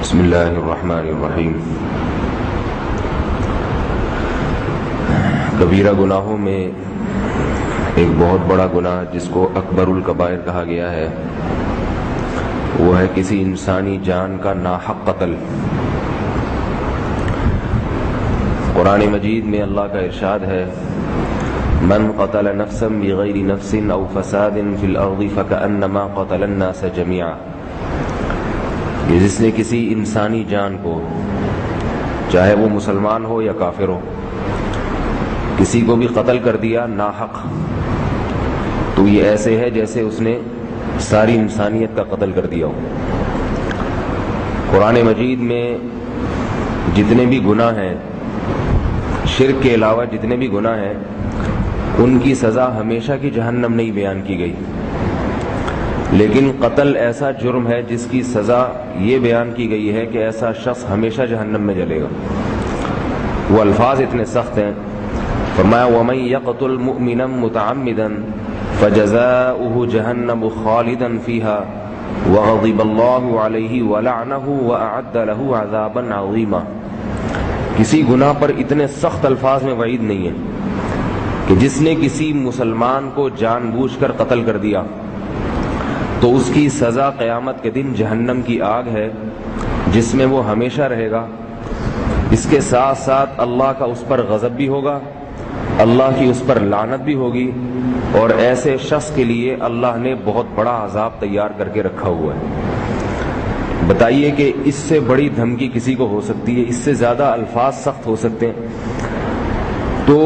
بسم اللہ الرحمن الرحیم۔ کبیرہ گناہوں میں ایک بہت بڑا گناہ جس کو اکبر الکبائر کہا گیا ہے وہ ہے کسی انسانی جان کا ناحق قتل۔ قرآن مجید میں اللہ کا ارشاد ہے من قتل نفسا بغیر نفس او فساد فی الارض فکأنما قتل الناس جميعا، کہ جس نے کسی انسانی جان کو، چاہے وہ مسلمان ہو یا کافر ہو، کسی کو بھی قتل کر دیا ناحق، تو یہ ایسے ہے جیسے اس نے ساری انسانیت کا قتل کر دیا ہو۔ قرآن مجید میں جتنے بھی گناہ ہیں، شرک کے علاوہ جتنے بھی گناہ ہیں، ان کی سزا ہمیشہ کی جہنم نہیں بیان کی گئی، لیکن قتل ایسا جرم ہے جس کی سزا یہ بیان کی گئی ہے کہ ایسا شخص ہمیشہ جہنم میں جلے گا۔ وہ الفاظ اتنے سخت ہیں، فرمایا وَمَن يَقْتُلْ مُؤْمِنًا مُتَعَمِّدًا فَجَزَاؤُهُ جَهَنَّمُ خَالِدًا فِيهَا وَغَضِبَ اللَّهُ عَلَيْهِ وَلَعْنَهُ وَأَعَدَّ لَهُ عَذَابًا عَظِيمًا۔ کسی گناہ پر اتنے سخت الفاظ میں وعید نہیں ہے کہ جس نے کسی مسلمان کو جان بوجھ کر قتل کر دیا تو اس کی سزا قیامت کے دن جہنم کی آگ ہے جس میں وہ ہمیشہ رہے گا۔ اس کے ساتھ ساتھ اللہ کا اس پر غضب بھی ہوگا، اللہ کی اس پر لعنت بھی ہوگی، اور ایسے شخص کے لیے اللہ نے بہت بڑا عذاب تیار کر کے رکھا ہوا ہے۔ بتائیے کہ اس سے بڑی دھمکی کسی کو ہو سکتی ہے؟ اس سے زیادہ الفاظ سخت ہو سکتے ہیں؟ تو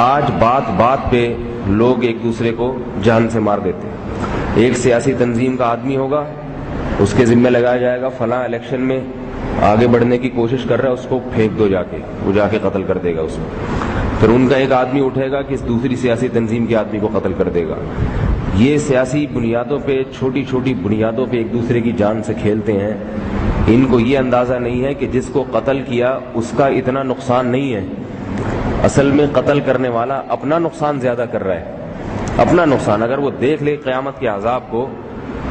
آج بات بات پہ لوگ ایک دوسرے کو جان سے مار دیتے ہیں۔ ایک سیاسی تنظیم کا آدمی ہوگا، اس کے ذمہ لگایا جائے گا فلاں الیکشن میں آگے بڑھنے کی کوشش کر رہا ہے، اس کو پھینک دو، وہ جا کے قتل کر دے گا اس کو۔ پھر ان کا ایک آدمی اٹھے گا کہ اس دوسری سیاسی تنظیم کے آدمی کو قتل کر دے گا۔ یہ سیاسی بنیادوں پہ، چھوٹی چھوٹی بنیادوں پہ ایک دوسرے کی جان سے کھیلتے ہیں۔ ان کو یہ اندازہ نہیں ہے کہ جس کو قتل کیا اس کا اتنا نقصان نہیں ہے، اصل میں قتل کرنے والا اپنا نقصان زیادہ کر رہا ہے، اپنا نقصان۔ اگر وہ دیکھ لے قیامت کے عذاب کو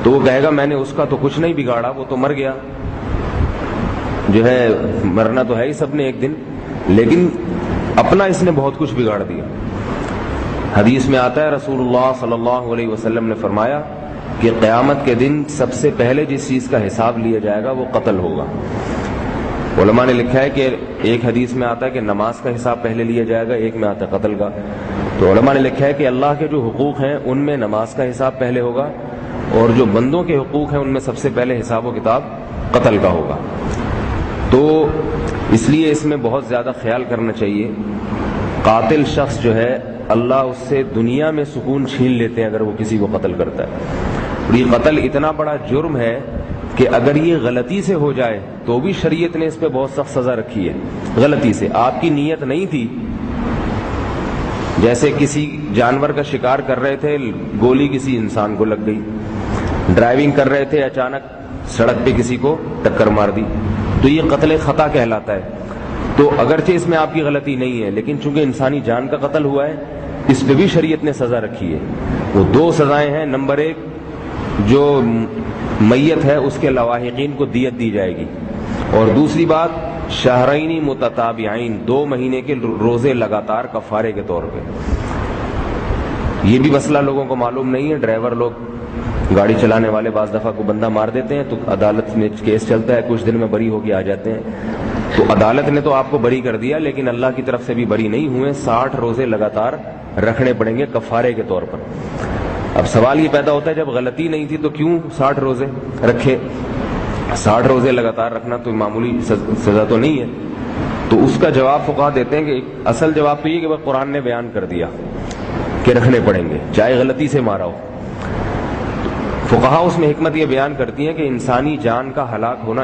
تو وہ کہے گا میں نے اس کا تو کچھ نہیں بگاڑا، وہ تو مر گیا، جو ہے مرنا تو ہے ہی سب نے ایک دن، لیکن اپنا اس نے بہت کچھ بگاڑ دیا۔ حدیث میں آتا ہے رسول اللہ صلی اللہ علیہ وسلم نے فرمایا کہ قیامت کے دن سب سے پہلے جس چیز کا حساب لیا جائے گا وہ قتل ہوگا۔ علماء نے لکھا ہے کہ ایک حدیث میں آتا ہے کہ نماز کا حساب پہلے لیا جائے گا، ایک میں آتا ہے قتل کا۔ تو علماء نے لکھا ہے کہ اللہ کے جو حقوق ہیں ان میں نماز کا حساب پہلے ہوگا، اور جو بندوں کے حقوق ہیں ان میں سب سے پہلے حساب و کتاب قتل کا ہوگا۔ تو اس لیے اس میں بہت زیادہ خیال کرنا چاہیے۔ قاتل شخص جو ہے اللہ اس سے دنیا میں سکون چھین لیتے ہیں اگر وہ کسی کو قتل کرتا ہے۔ اور یہ قتل اتنا بڑا جرم ہے کہ اگر یہ غلطی سے ہو جائے تو بھی شریعت نے اس پہ بہت سخت سزا رکھی ہے۔ غلطی سے، آپ کی نیت نہیں تھی، جیسے کسی جانور کا شکار کر رہے تھے، گولی کسی انسان کو لگ گئی، ڈرائیونگ کر رہے تھے، اچانک سڑک پہ کسی کو ٹکر مار دی، تو یہ قتل خطا کہلاتا ہے۔ تو اگرچہ اس میں آپ کی غلطی نہیں ہے، لیکن چونکہ انسانی جان کا قتل ہوا ہے اس پہ بھی شریعت نے سزا رکھی ہے۔ وہ دو سزائیں ہیں، نمبر ایک جو میت ہے اس کے لواحقین کو دیت دی جائے گی، اور دوسری بات شہرین متتابعین، 2 مہینے کے روزے لگاتار کفارے کے طور پہ۔ یہ بھی مسئلہ لوگوں کو معلوم نہیں ہے۔ ڈرائیور لوگ، گاڑی چلانے والے بعض دفعہ کو بندہ مار دیتے ہیں تو عدالت میں کیس چلتا ہے، کچھ دن میں بری ہو کے آ جاتے ہیں، تو عدالت نے تو آپ کو بری کر دیا لیکن اللہ کی طرف سے بھی بری نہیں ہوئے، 60 روزے لگاتار رکھنے پڑیں گے کفارے کے طور پر۔ اب سوال یہ پیدا ہوتا ہے جب غلطی نہیں تھی تو کیوں 60 روزے رکھے؟ 60 روزے لگاتار رکھنا تو معمولی سزا تو نہیں ہے۔ تو اس کا جواب فقہا دیتے ہیں کہ اصل جواب تو یہ کہ وہ قرآن نے بیان کر دیا کہ رکھنے پڑیں گے چاہے غلطی سے مارا ہو۔ فقہا اس میں حکمت یہ بیان کرتی ہیں کہ انسانی جان کا ہلاک ہونا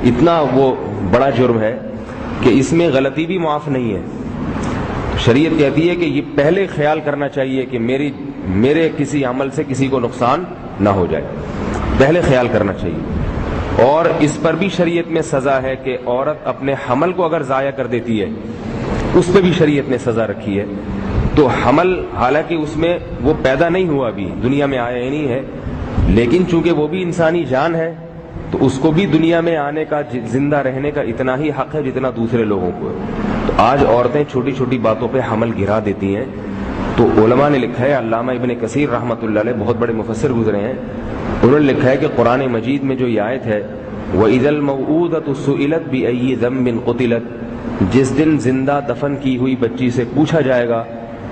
اتنا وہ بڑا جرم ہے کہ اس میں غلطی بھی معاف نہیں ہے۔ شریعت کہتی ہے کہ یہ پہلے خیال کرنا چاہیے کہ میرے کسی عمل سے کسی کو نقصان نہ ہو جائے، پہلے خیال کرنا چاہیے۔ اور اس پر بھی شریعت میں سزا ہے کہ عورت اپنے حمل کو اگر ضائع کر دیتی ہے اس پہ بھی شریعت نے سزا رکھی ہے۔ تو حمل حالانکہ اس میں وہ پیدا نہیں ہوا، ابھی دنیا میں آیا ہی نہیں ہے، لیکن چونکہ وہ بھی انسانی جان ہے تو اس کو بھی دنیا میں آنے کا زندہ رہنے کا اتنا ہی حق ہے جتنا دوسرے لوگوں کو ہے۔ تو آج عورتیں چھوٹی چھوٹی باتوں پہ حمل گرا دیتی ہیں۔ تو علماء نے لکھا ہے، علامہ ابن کثیر رحمۃ اللہ علیہ بہت بڑے مفسر گزرے ہیں، انہوں نے لکھا ہے کہ قرآن مجید میں جو یہ آیت ہے وَإِذَا الْمَوْءُودَةُ سُئِلَتْ بِأَيِّ ذَنبٍ قُتِلَتْ، جس دن زندہ دفن کی ہوئی بچی سے پوچھا جائے گا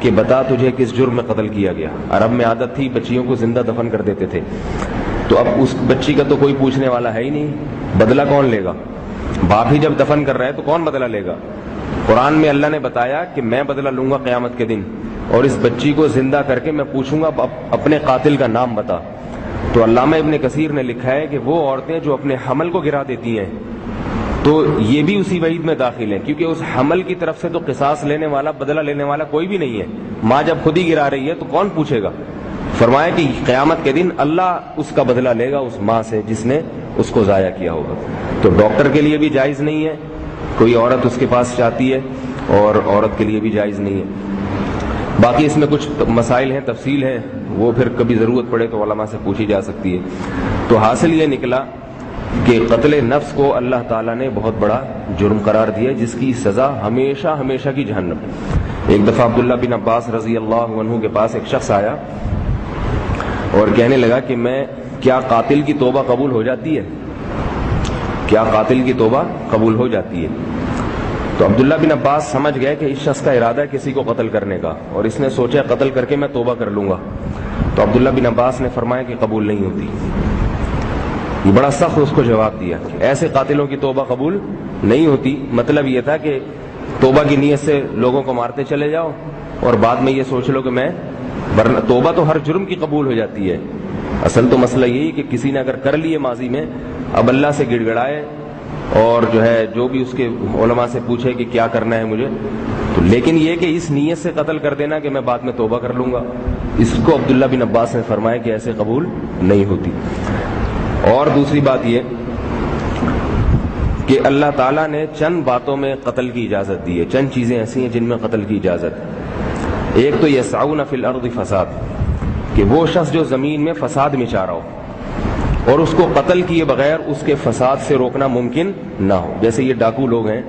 کہ بتا تجھے کس جرم میں قتل کیا گیا۔ عرب میں عادت تھی بچیوں کو زندہ دفن کر دیتے تھے، تو اب اس بچی کا تو کوئی پوچھنے والا ہے ہی نہیں، بدلہ کون لے گا؟ باپ ہی جب دفن کر رہا ہے تو کون بدلہ لے گا؟ قرآن میں اللہ نے بتایا کہ میں بدلہ لوں گا قیامت کے دن، اور اس بچی کو زندہ کر کے میں پوچھوں گا اپنے قاتل کا نام بتا۔ تو علامہ ابن کثیر نے لکھا ہے کہ وہ عورتیں جو اپنے حمل کو گرا دیتی ہیں تو یہ بھی اسی وعید میں داخل ہیں، کیونکہ اس حمل کی طرف سے تو قصاص لینے والا، بدلہ لینے والا کوئی بھی نہیں ہے۔ ماں جب خود ہی گرا رہی ہے تو کون پوچھے گا؟ فرمایا کہ قیامت کے دن اللہ اس کا بدلہ لے گا اس ماں سے جس نے اس کو ضائع کیا ہوگا۔ تو ڈاکٹر کے لیے بھی جائز نہیں ہے، کوئی عورت اس کے پاس چاہتی ہے، اور عورت کے لیے بھی جائز نہیں ہے۔ باقی اس میں کچھ مسائل ہیں، تفصیل ہے، وہ پھر کبھی ضرورت پڑے تو علماء سے پوچھی جا سکتی ہے۔ تو حاصل یہ نکلا کہ قتل نفس کو اللہ تعالیٰ نے بہت بڑا جرم قرار دیا، جس کی سزا ہمیشہ ہمیشہ کی جہنم۔ ایک دفعہ عبداللہ بن عباس رضی اللہ عنہ کے پاس ایک شخص آیا اور کہنے لگا کہ کیا قاتل کی توبہ قبول ہو جاتی ہے؟ کیا قاتل کی توبہ قبول ہو جاتی ہے؟ تو عبداللہ بن عباس سمجھ گئے کہ اس شخص کا ارادہ ہے کسی کو قتل کرنے کا، اور اس نے سوچا قتل کر کے میں توبہ کر لوں گا۔ تو عبداللہ بن عباس نے فرمایا کہ قبول نہیں ہوتی۔ یہ بڑا سخت اس کو جواب دیا کہ ایسے قاتلوں کی توبہ قبول نہیں ہوتی۔ مطلب یہ تھا کہ توبہ کی نیت سے لوگوں کو مارتے چلے جاؤ اور بعد میں یہ سوچ لو کہ ورنہ توبہ تو ہر جرم کی قبول ہو جاتی ہے۔ اصل تو مسئلہ یہی کہ کسی نے اگر کر لیے ماضی میں، اب اللہ سے گڑ گڑائے اور جو بھی اس کے علماء سے پوچھے کہ کیا کرنا ہے مجھے، تو لیکن یہ کہ اس نیت سے قتل کر دینا کہ میں بعد میں توبہ کر لوں گا، اس کو عبداللہ بن عباس نے فرمایا کہ ایسے قبول نہیں ہوتی۔ اور دوسری بات یہ کہ اللہ تعالیٰ نے چند باتوں میں قتل کی اجازت دی ہے، چند چیزیں ایسی ہیں جن میں قتل کی اجازت ہے۔ ایک تو یسعون فی الارض فساد، کہ وہ شخص جو زمین میں فساد مچا رہا ہو اور اس کو قتل کیے بغیر اس کے فساد سے روکنا ممکن نہ ہو۔ جیسے یہ ڈاکو لوگ ہیں،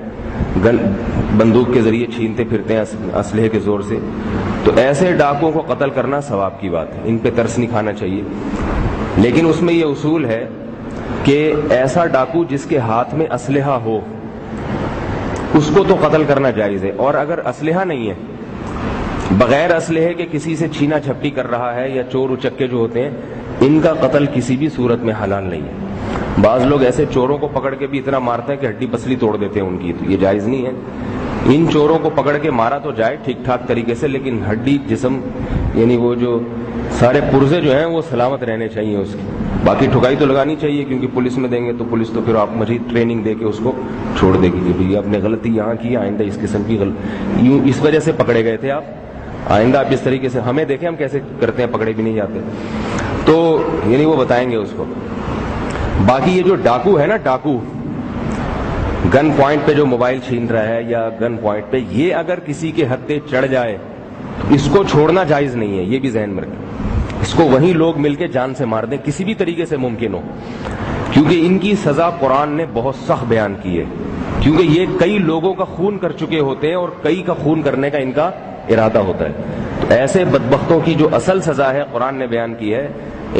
بندوق کے ذریعے چھینتے پھرتے ہیں اسلحے کے زور سے، تو ایسے ڈاکوؤں کو قتل کرنا ثواب کی بات ہے، ان پہ ترس نہیں کھانا چاہیے۔ لیکن اس میں یہ اصول ہے کہ ایسا ڈاکو جس کے ہاتھ میں اسلحہ ہو اس کو تو قتل کرنا جائز ہے، اور اگر اسلحہ نہیں ہے، بغیر اسلحے کے کسی سے چھینا جھپٹی کر رہا ہے یا چور اچکے جو ہوتے ہیں، ان کا قتل کسی بھی صورت میں حلال نہیں ہے۔ بعض لوگ ایسے چوروں کو پکڑ کے بھی اتنا مارتے ہیں کہ ہڈی پسلی توڑ دیتے ہیں ان کی، تو یہ جائز نہیں ہے۔ ان چوروں کو پکڑ کے مارا تو جائے ٹھیک ٹھاک طریقے سے، لیکن ہڈی جسم یعنی وہ جو سارے پرزے جو ہیں وہ سلامت رہنے چاہیے اس کی۔ باقی ٹھکائی تو لگانی چاہیے، کیونکہ پولیس میں دیں گے تو پولیس تو پھر آپ مزید ٹریننگ دے کے اس کو چھوڑ دے گی کہ بھئی آپ نے غلطی یہاں کی، آئندہ اس قسم کی یوں اس وجہ سے پکڑے گئے تھے آپ، آئندہ آپ اس طریقے سے ہمیں دیکھیں ہم کیسے کرتے ہیں، پکڑے بھی نہیں جاتے، تو یعنی وہ بتائیں گے اس کو۔ باقی یہ جو ڈاکو ہے نا، ڈاکو گن پوائنٹ پہ جو موبائل چھین رہا ہے یا گن پوائنٹ پہ، یہ اگر کسی کے ہتھے چڑھ جائے تو اس کو چھوڑنا جائز نہیں ہے، یہ بھی ذہن میں رکھیں۔ اس کو وہیں لوگ مل کے جان سے مار دیں کسی بھی طریقے سے ممکن ہو، کیونکہ ان کی سزا قرآن نے بہت سخت بیان کی ہے، کیونکہ یہ کئی لوگوں کا خون کر چکے ہوتے ہیں اور کئی کا خون کرنے کا ان کا ارادہ ہوتا ہے۔ تو ایسے بدبختوں کی جو اصل سزا ہے قرآن نے بیان کی ہے،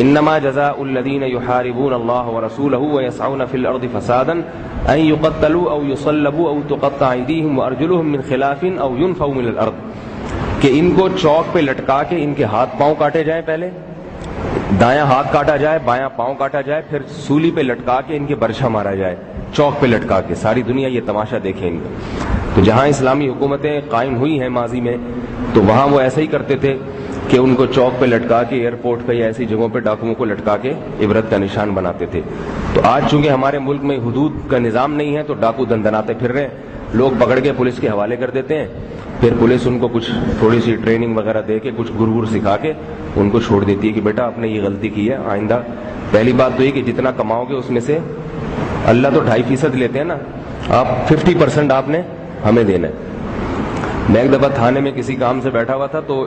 انما جزاء الذین یحاربون اللہ ورسولہ ویسعون فی الارض فسادا ان یقتلوا او یصلبوا او تقطع ایدیہم وارجلہم من خلاف او ینفوا من الارض، کہ ان کو چوک پہ لٹکا کے ان کے ہاتھ پاؤں کاٹے جائیں، پہلے دایاں ہاتھ کاٹا جائے، بایاں پاؤں کاٹا جائے، پھر سولی پہ لٹکا کے ان کے برچھا مارا جائے، چوک پہ لٹکا کے، ساری دنیا یہ تماشا دیکھے ان کا۔ تو جہاں اسلامی حکومتیں قائم ہوئی ہیں ماضی میں، تو وہاں وہ ایسا ہی کرتے تھے کہ ان کو چوک پہ لٹکا کے، ایئرپورٹ پہ یا ایسی جگہوں پہ ڈاکوؤں کو لٹکا کے عبرت کا نشان بناتے تھے۔ تو آج چونکہ ہمارے ملک میں حدود کا نظام نہیں ہے تو ڈاکو دندناتے پھر رہے ہیں، لوگ پکڑ کے پولیس کے حوالے کر دیتے ہیں، پھر پولیس ان کو کچھ تھوڑی سی ٹریننگ وغیرہ دے کے کچھ گر سکھا کے ان کو چھوڑ دیتی ہے کہ بیٹا آپ نے یہ غلطی کی ہے، آئندہ پہلی بات تو یہ کہ جتنا کماؤ گے اس میں سے اللہ تو 2.5% لیتے ہیں نا، آپ 50% آپ نے ہمیں دینا ہے۔ میں ایک دفعہ تھانے میں کسی کام سے بیٹھا ہوا تھا، تو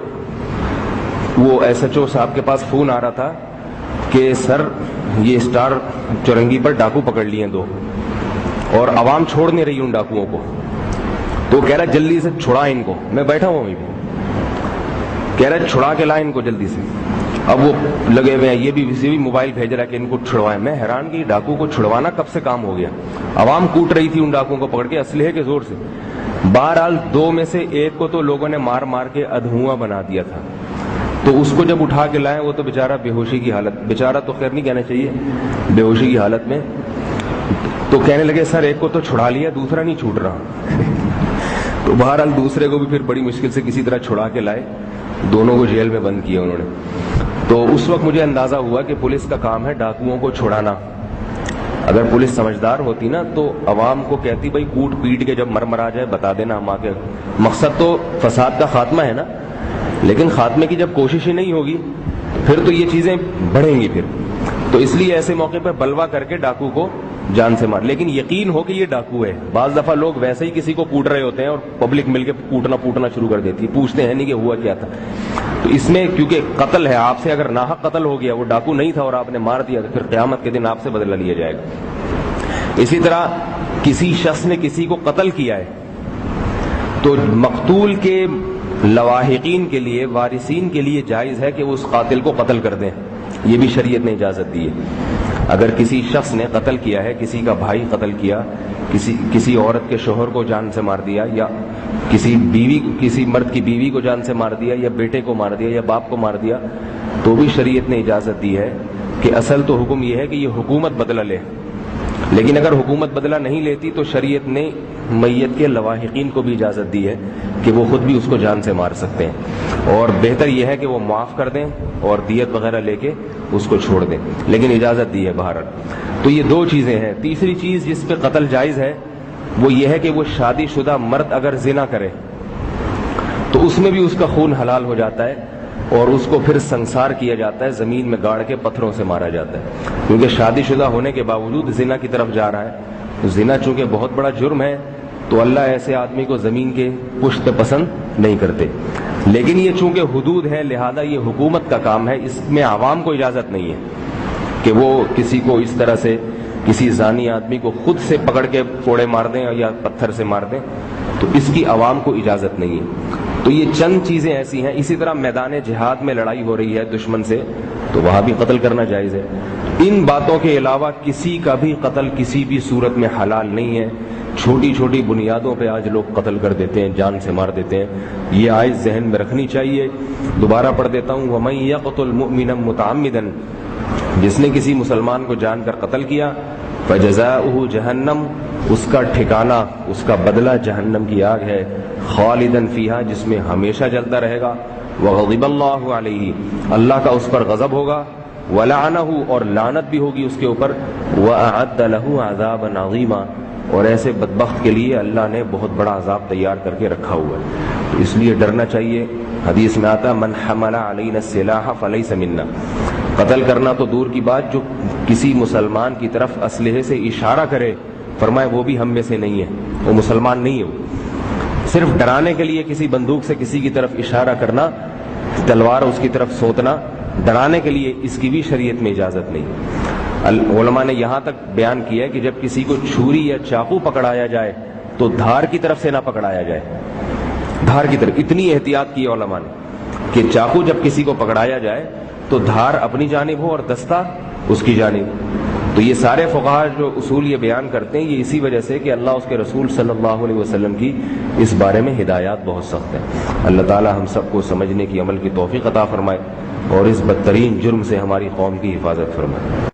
وہ ایس ایچ او صاحب کے پاس فون آ رہا تھا کہ سر یہ اسٹار چورنگی پر ڈاکو پکڑ لیے 2 اور عوام چھوڑ نہیں رہی ان ڈاکوؤں کو. تو کہہ رہا جلدی سے چھڑا ان کو. میں بیٹھا ہوں وہیں پہ, کہہ رہا چھڑا کے لائیں ان کو جلدی سے. اب وہ لگے ہوئے ہیں, یہ بھی موبائل بھیج رہا ہے کہ ان کو چھڑوائیں. میں حیران کہ ڈاکو کو چھڑوانا کب سے کام ہو گیا. عوام کوٹ رہی تھی ان ڈاکوؤں کو پکڑ کے اسلحے کے زور سے. بہرحال 2 میں سے ایک کو تو لوگوں نے مار مار کے ادھواں بنا دیا تھا. تو اس کو جب اٹھا کے لائے, وہ تو بیچارہ بے ہوشی کی حالت, بیچارہ تو خیر نہیں کہنا چاہیے, بے ہوشی کی حالت میں. تو کہنے لگے سر ایک کو تو چھڑا لیا, دوسرا نہیں چھوٹ رہا. تو بہرحال دوسرے کو بھی پھر بڑی مشکل سے کسی طرح چھڑا کے لائے, دونوں کو جیل میں بند کیا انہوں نے. تو اس وقت مجھے اندازہ ہوا کہ پولیس کا کام ہے ڈاکوؤں کو چھڑانا. اگر پولیس سمجھدار ہوتی نا تو عوام کو کہتی بھائی کوٹ پیٹ کے جب مر آ جائے بتا دینا ہم آ کے. مقصد تو فساد کا خاتمہ ہے نا, لیکن خاتمے کی جب کوشش ہی نہیں ہوگی پھر تو یہ چیزیں بڑھیں گی پھر. تو اس لیے ایسے موقع پہ بلوا کر کے ڈاکو کو جان سے مار, لیکن یقین ہو کہ یہ ڈاکو ہے. بعض دفعہ لوگ ویسے ہی کسی کو کوٹ رہے ہوتے ہیں اور پبلک مل کے پوٹنا شروع کر دیتی ہے, پوچھتے ہیں نہیں کہ ہوا کیا تھا. تو اس میں کیونکہ قتل ہے, آپ سے اگر ناحق قتل ہو گیا, وہ ڈاکو نہیں تھا اور آپ نے مار دیا, تو پھر قیامت کے دن آپ سے بدلہ لیا جائے گا. اسی طرح کسی شخص نے کسی کو قتل کیا ہے تو مقتول کے لواحقین کے لیے, وارثین کے لیے جائز ہے کہ وہ اس قاتل کو قتل کر دیں. یہ بھی شریعت نے اجازت دی ہے. اگر کسی شخص نے قتل کیا ہے, کسی کا بھائی قتل کیا, کسی عورت کے شوہر کو جان سے مار دیا, یا کسی مرد کی بیوی کو جان سے مار دیا, یا بیٹے کو مار دیا, یا باپ کو مار دیا, تو بھی شریعت نے اجازت دی ہے کہ اصل تو حکم یہ ہے کہ یہ حکومت بدلہ لے. لیکن اگر حکومت بدلہ نہیں لیتی تو شریعت نے میت کے لواحقین کو بھی اجازت دی ہے کہ وہ خود بھی اس کو جان سے مار سکتے ہیں, اور بہتر یہ ہے کہ وہ معاف کر دیں اور دیت وغیرہ لے کے اس کو چھوڑ دیں, لیکن اجازت دی ہے بہرحال. تو یہ 2 چیزیں ہیں. تیسری چیز جس پہ قتل جائز ہے وہ یہ ہے کہ وہ شادی شدہ مرد اگر زنا کرے تو اس میں بھی اس کا خون حلال ہو جاتا ہے, اور اس کو پھر سنسار کیا جاتا ہے, زمین میں گاڑ کے پتھروں سے مارا جاتا ہے, کیونکہ شادی شدہ ہونے کے باوجود زنا کی طرف جا رہا ہے. زنا چونکہ بہت بڑا جرم ہے تو اللہ ایسے آدمی کو زمین کے پشت پسند نہیں کرتے. لیکن یہ چونکہ حدود ہے لہذا یہ حکومت کا کام ہے, اس میں عوام کو اجازت نہیں ہے کہ وہ کسی کو اس طرح سے, کسی زانی آدمی کو خود سے پکڑ کے کوڑے مار دیں یا پتھر سے مار دیں, تو اس کی عوام کو اجازت نہیں ہے. تو یہ چند چیزیں ایسی ہیں. اسی طرح میدان جہاد میں لڑائی ہو رہی ہے دشمن سے تو وہاں بھی قتل کرنا جائز ہے. ان باتوں کے علاوہ کسی کا بھی قتل کسی بھی صورت میں حلال نہیں ہے. چھوٹی چھوٹی بنیادوں پہ آج لوگ قتل کر دیتے ہیں, جان سے مار دیتے ہیں. یہ آیت ذہن میں رکھنی چاہیے. دوبارہ پڑھ دیتا ہوں, وَمَن يَقْتُلْ مُؤْمِنًا مُتَعَمِّدًا, جس نے کسی مسلمان کو جان کر قتل کیا, فَجَزَاؤُهُ جَهَنَّمُ, اس کا ٹھکانہ, اس کا بدلہ جہنم کی آگ ہے, خالداً فیہا, جس میں ہمیشہ جلتا رہے گا, وغضب اللہ علیہ, اللہ کا اس پر غضب ہوگا, ولعنہ, اور لعنت بھی ہوگی اس کے اوپر, واعد لہ عذابا عظیما, اور ایسے بدبخت کے لیے اللہ نے بہت بڑا عذاب تیار کر کے رکھا ہوا ہے. اس لیے ڈرنا چاہیے. حدیث میں آتا من حمل علینا السلاح فلیس منا, قتل کرنا تو دور کی بات, جو کسی مسلمان کی طرف اسلحے سے اشارہ کرے فرمائے وہ بھی ہم میں سے نہیں ہے, وہ مسلمان نہیں ہے. وہ صرف ڈرانے کے لیے کسی بندوق سے کسی کی طرف اشارہ کرنا, تلوار اس کی طرف سوتنا, ڈرانے کے لیے, اس کی بھی شریعت میں اجازت نہیں. علماء نے یہاں تک بیان کیا ہے کہ جب کسی کو چھری یا چاقو پکڑایا جائے تو دھار کی طرف سے نہ پکڑایا جائے, دھار کی طرف. اتنی احتیاط کی علماء نے کہ چاقو جب کسی کو پکڑایا جائے تو دھار اپنی جانب ہو اور دستہ اس کی جانب. تو یہ سارے فقہا جو اصول یہ بیان کرتے ہیں یہ اسی وجہ سے کہ اللہ اس کے رسول صلی اللہ علیہ وسلم کی اس بارے میں ہدایات بہت سخت ہیں. اللہ تعالی ہم سب کو سمجھنے کی, عمل کی توفیق عطا فرمائے, اور اس بدترین جرم سے ہماری قوم کی حفاظت فرمائے.